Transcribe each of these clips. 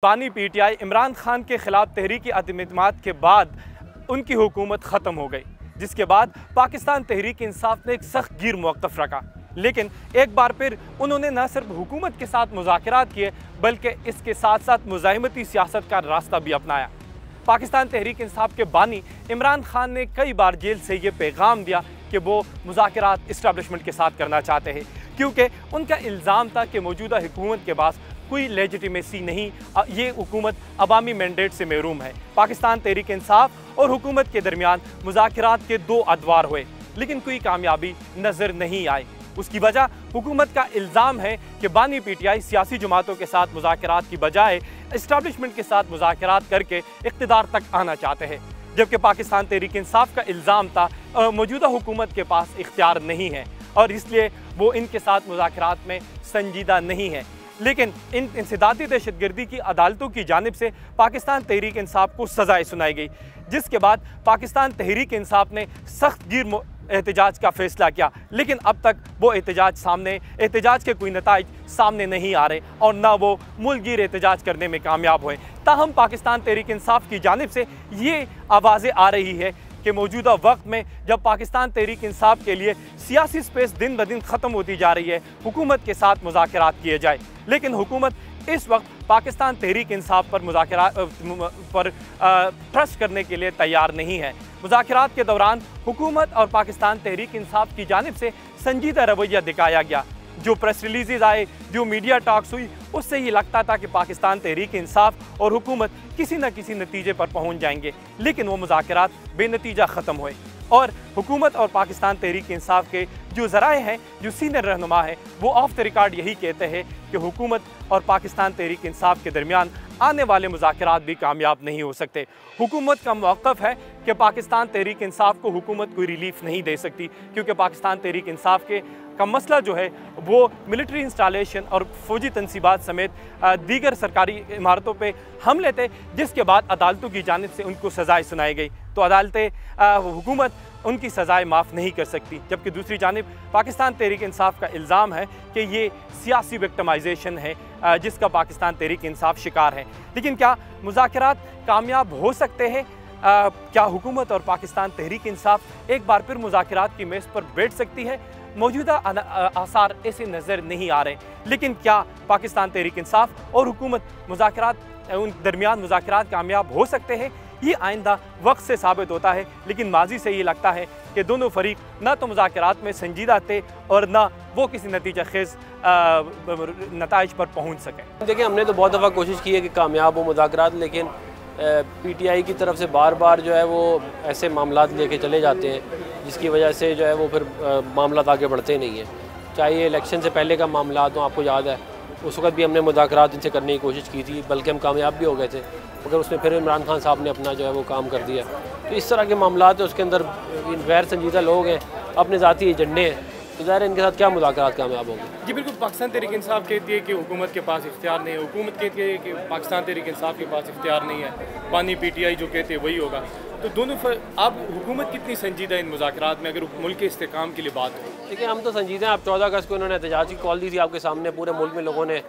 बानी पीटीआई इमरान खान के खिलाफ तहरीक अदम-ए-एतमाद के बाद उनकी हुकूमत ख़त्म हो गई, जिसके बाद पाकिस्तान तहरीक इंसाफ ने एक सख्त गिर मौक़िफ़ रखा। लेकिन एक बार फिर उन्होंने न सिर्फ हुकूमत के साथ मुज़ाकरात किए बल्कि इसके साथ साथ मुज़ाहिमती सियासत का रास्ता भी अपनाया। पाकिस्तान तहरीक इंसाफ के बानी इमरान खान ने कई बार जेल से ये पैगाम दिया कि वो मुज़ाकरात इस्टेब्लिशमेंट के साथ करना चाहते हैं, क्योंकि उनका इल्ज़ाम था कि मौजूदा हुकूमत के पास कोई लेजिटिमेसी नहीं, ये हुकूमत अवामी मैंडेट से महरूम है। पाकिस्तान तहरीक इंसाफ और हुकूमत के दरमियान मुज़ाकरात के दो अदवार हुए, लेकिन कोई कामयाबी नज़र नहीं आई। उसकी वजह हुकूमत का इल्ज़ाम है कि बानी पीटीआई सियासी जमातों के साथ मुज़ाकरात की बजाय इस्टेब्लिशमेंट के साथ मुज़ाकरात करके इक़्तिदार तक आना चाहते हैं, जबकि पाकिस्तान तहरीक इंसाफ का इल्ज़ाम था मौजूदा हुकूमत के पास इख्तियार नहीं है और इसलिए वो इनके साथ मुज़ाकरात में संजीदा नहीं है। लेकिन इन इंसदादी दहशतगर्दी की अदालतों की जानिब से पाकिस्तान तहरीक इंसाफ को सज़ाएँ सुनाई गई, जिसके बाद पाकिस्तान तहरीक इंसाफ ने सख्त गिर एहतजाज का फ़ैसला किया। लेकिन अब तक वो एहतजाज के कोई नताइज सामने नहीं आ रहे और ना वो मुल्कगीर एहतजाज करने में कामयाब हुए। ताहम पाकिस्तान तहरीक इंसाफ की जानिब से ये आवाज़ें आ रही है कि मौजूदा वक्त में जब पाकिस्तान तहरीक इंसाफ के लिए सियासी स्पेस दिन ब दिन ख़त्म होती जा रही है, हुकूमत के साथ मुज़ाकरात किए जाए। लेकिन हुकूमत इस वक्त पाकिस्तान तहरीक इंसाफ पर ट्रस्ट करने के लिए तैयार नहीं है। मुज़ाकरात के दौरान हुकूमत और पाकिस्तान तहरीक इंसाफ की जानिब से संजीदा रवैया दिखाया गया। जो प्रेस रिलीज़ आए, जो मीडिया टॉक्स हुई, उससे ये लगता था कि पाकिस्तान तहरीक इंसाफ और हुकूमत किसी न किसी नतीजे पर पहुंच जाएंगे, लेकिन वो मुज़ाकरात बेनतीजा ख़त्म हुए और हुकूमत और पाकिस्तान तहरीक इंसाफ के जो ज़राए हैं, जो सीनियर रहनुमा हैं, वो ऑफ द रिकॉर्ड यही कहते हैं कि हुकूमत और पाकिस्तान तहरीक इंसाफ के दरमियान आने वाले मुज़ाकरात भी कामयाब नहीं हो सकते। हुकूमत का मौक़िफ़ है कि पाकिस्तान तहरीक इंसाफ को हुकूमत कोई रिलीफ नहीं दे सकती, क्योंकि पाकिस्तान तहरीक इंसाफ का मसला जो है वो मिलिट्री इंस्टॉलेशन और फ़ौजी तनसीबात समेत दीगर सरकारी इमारतों पे हमले थे, जिसके बाद अदालतों की जानिब से उनको सज़ाएँ सुनाई गई। तो अदालतें हुकूमत उनकी सज़ाएँ माफ़ नहीं कर सकती, जबकि दूसरी जानिब पाकिस्तान तहरीक इंसाफ का इल्ज़ाम है कि ये सियासी विक्टिमाइजेशन है जिसका पाकिस्तान तहरीक इंसाफ शिकार है। लेकिन क्या मुज़ाकरात कामयाब हो सकते हैं? क्या हुकूमत और पाकिस्तान तहरीक इंसाफ एक बार फिर मुज़ाकरात की मेज़ पर बैठ सकती है? मौजूदा आसार ऐसे नज़र नहीं आ रहे। लेकिन क्या पाकिस्तान तहरीक इंसाफ और हुकूमत उन दरमियान मुज़ाकरात कामयाब हो सकते हैं? ये आइंदा वक्त से साबित होता है, लेकिन माजी से ये लगता है कि दोनों फरीक ना तो मुज़ाकरात में संजीदा थे और ना वो किसी नतीजा खेज़ नताइज पर पहुँच सके। देखिए, हमने तो बहुत दफ़ा कोशिश की है कि कामयाब हो मुज़ाकरात, लेकिन पीटीआई की तरफ से बार बार जो है वो ऐसे मामलात लेके चले जाते हैं, जिसकी वजह से जो है वो फिर मामलात आगे बढ़ते नहीं हैं। चाहे इलेक्शन से पहले का मामला तो आपको याद है, उस वक्त भी हमने मुज़ाकरात इनसे करने की कोशिश की थी, बल्कि हम कामयाब भी हो गए थे, मगर उसमें फिर इमरान खान साहब ने अपना जो है वो काम कर दिया। तो इस तरह के मामलात है, उसके अंदर गैर संजीदा लोग हैं, अपने ज़ाती एजेंडे हैं, तो ज़ाहिर इनके साथ क्या मुज़ाकरात कामयाब होंगे। जी बिल्कुल, पाकिस्तान तहरीक इंसाफ कहती है कि हुकूमत के पास इख्तियार नहीं है, हुकूमत कहती है कि पाकिस्तान तहरीक इंसाफ के पास इख्तियार नहीं है, बानी पीटीआई जो कहते हैं वही होगा। तो दोनों आप हुकूमत कितनी संजीदा इन मुज़ाकरात में, अगर मुल्क के इस्तेकाम के लिए बात हो? देखिए, हम तो संजीदा हैं। आप 14 अगस्त को इन्होंने एहतजाज की कॉल दी थी आपके सामने, पूरे मुल्क में लोगों ने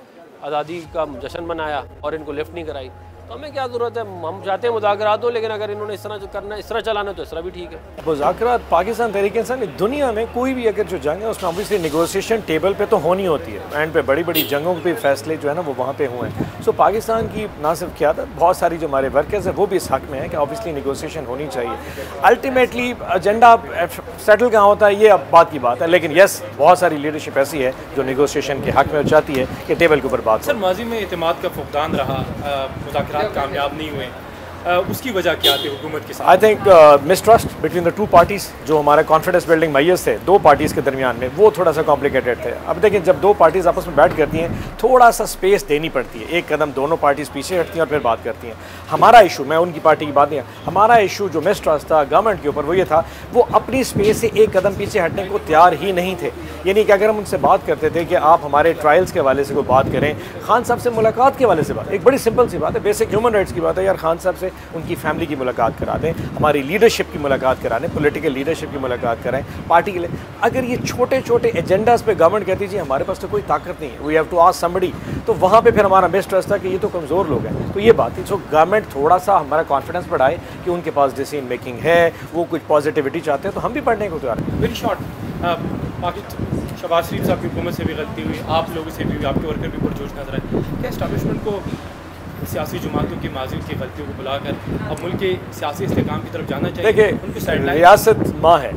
आज़ादी का जश्न मनाया और इनको लिफ्ट नहीं कराई, तो हमें क्या ज़रूरत है? हम चाहते हैं मुज़ाकरात हो, लेकिन अगर इन्होंने इस तरह करना, इस तरह चलाना, तो इस तरह भी ठीक है। मुज़ाकरात पाकिस्तान तहरीक इंसाफ दुनिया में कोई भी अगर जो जंग है उसमें ऑब्वियसली नेगोशिएशन टेबल पे तो होनी होती है, एंड पे बड़ी बड़ी जंगों पे फैसले जो है ना वो वहाँ पे हुए हैं। सो पाकिस्तान की ना सिर्फ क़यादत, बहुत सारी जो हमारे वर्कर्स हैं वो भी इस हक़ में है कि ऑब्वियसली नेगोशिएशन होनी चाहिए। अल्टीमेटली एजेंडा सेटल कहाँ होता है ये अब बात की बात है, लेकिन यस, बहुत सारी लीडरशिप ऐसी है जो नेगोशिएशन के हक़ में चाहती है कि टेबल के ऊपर बात। सर, माजी में एतमाद का फुकदान रहा, मुज़ाकरात कामयाब नहीं हुए, उसकी वजह क्या थी हुकूमत के साथ? I think mistrust between the two parties, जो हमारा कॉन्फिडेंस बिल्डिंग मैयर्स थे दो पार्टीज़ के दरमियान में, वो थोड़ा सा कॉम्प्लिकेटेड थे। अब देखिए, जब दो पार्टीज़ आपस में बैठ करती हैं, थोड़ा सा स्पेस देनी पड़ती है, एक कदम दोनों पार्टीज़ पीछे हटती हैं और फिर बात करती हैं। हमारा इशू, मैं उनकी पार्टी की बात नहीं, हमारा इशू जो मिसट्रस्ट था गवर्नमेंट के ऊपर, वो ये था वो अपनी स्पेस से एक कदम पीछे हटने को तैयार ही नहीं थे। यानी कि अगर हम उनसे बात करते थे कि आप हमारे ट्रायल्स के हवाले से कोई बात करें, खान साहब से मुलाकात के हवाले से बात, एक बड़ी सिंपल सी बात है, बेसिक ह्यूमन राइट्स की बात है यार, खान साहब से उनकी फैमिली की मुलाकात करा दें, हमारी लीडरशिप की मुलाकात करा दें, पॉलिटिकल लीडरशिप की मुलाकात कराएं, पार्टी के लिए। अगर ये छोटे छोटे एजेंडाज पे गवर्नमेंट कहती जी हमारे पास तो कोई ताकत नहीं है, we have to ask somebody, तो वहाँ पे फिर हमारा मिसट्रस्ट था कि ये तो कमज़ोर लोग हैं। तो ये बात थी। सो गवर्नमेंट थोड़ा सा हमारा कॉन्फिडेंस बढ़ाए कि उनके पास डिसीजन मेकिंग है, वो कुछ पॉजिटिविटी चाहते हैं, तो हम भी पढ़ने को तैयार हैं। वेरी शॉर्ट, शहबाज शरीफ साहब की हुकूमत से भी गलती हुई, आप लोगों से भी, आपके वर्कर भी पुरजोश नजर आए। क्या एस्टैब्लिशमेंट को सियासी जमातों की माजी की गलतियों को बुलाकर अब मुल्क के सियासी इस्तेकाम की तरफ जाना चाहिए? देखिए, रियासत माँ है,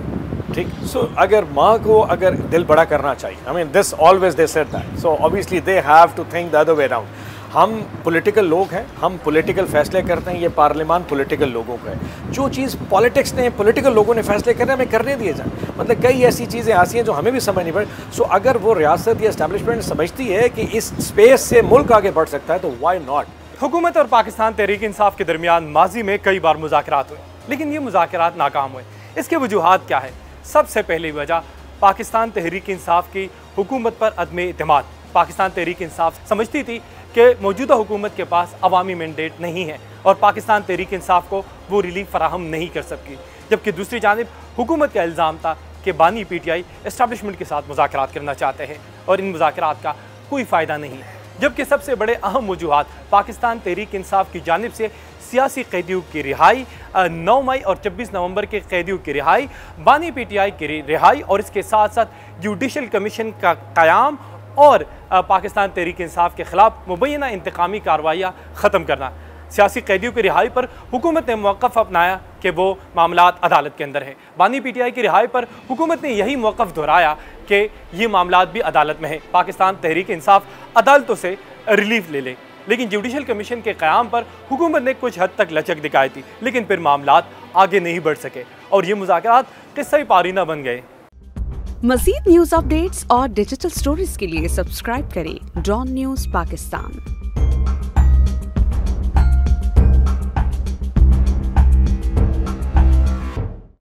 ठीक। सो अगर माँ को अगर दिल बड़ा करना चाहिए, I mean this always they said that, so obviously they have to think the other way around. हम पॉलिटिकल लोग हैं, हम पॉलिटिकल फैसले करते हैं, ये पार्लियामान पॉलिटिकल लोगों का है। जो चीज़ पॉलिटिक्स ने, पॉलिटिकल लोगों ने फैसले करने हमें करने दिए जाए। मतलब कई ऐसी चीज़ें ऐसी हैं जो हमें भी समझ नहीं पड़े। सो अगर वो रियासत या एस्टैब्लिशमेंट समझती है कि इस स्पेस से मुल्क आगे बढ़ सकता है तो वाई नॉट। हुकूमत और पाकिस्तान तहरीक इंसाफ के दरमियान माजी में कई बार मुज़ाकरात हुए, लेकिन ये मुज़ाकरात नाकाम हुए। इसके वजूहात क्या है? सबसे पहली वजह पाकिस्तान तहरीक इंसाफ की हुकूमत पर अदम एतमाद। पाकिस्तान तहरीक इंसाफ समझती थी कि मौजूदा हुकूमत के पास अवामी मैंडेट नहीं है और पाकिस्तान तहरीक इंसाफ को वो रिलीफ फराहम नहीं कर सकती। जबकि दूसरी जानिब हुकूमत का इल्ज़ाम था कि बानी PTI एस्टैब्लिशमेंट के साथ मुज़ाकरात करना चाहते हैं और इन मुज़ाकरात का कोई फ़ायदा नहीं है। जबकि सबसे बड़े अहम वजूहात पाकिस्तान तहरीक इंसाफ की जानिब से सियासी कैदियों की रिहाई, 9 मई और 26 नवंबर के कैदियों की रिहाई, बानी PTI की रिहाई और इसके साथ साथ जुडिशल कमीशन का क़याम और पाकिस्तान तहरीक इंसाफ के ख़िलाफ़ मुबैना इंतकामी कार्रवाइयाँ ख़त्म करना। सियासी कैदियों की रिहाई पर हुकूमत ने मौक़िफ़ अपनाया कि वो मामलात अदालत के अंदर हैं। बानी PTI की रिहाई पर हुकूमत ने यही मौक़िफ़ दोहराया कि ये मामलात भी अदालत में है, पाकिस्तान तहरीक इंसाफ अदालतों से रिलीफ ले ले। लेकिन जुडिशल कमीशन के क़याम पर हुकूमत ने कुछ हद तक लचक दिखाई थी, लेकिन फिर मामलात आगे नहीं बढ़ सके और ये मुज़ाकरात किस्सा पारीना बन गए। मज़ीद न्यूज़ अपडेट्स और डिजिटल स्टोरीज के लिए सब्सक्राइब करें डॉन न्यूज़ पाकिस्तान।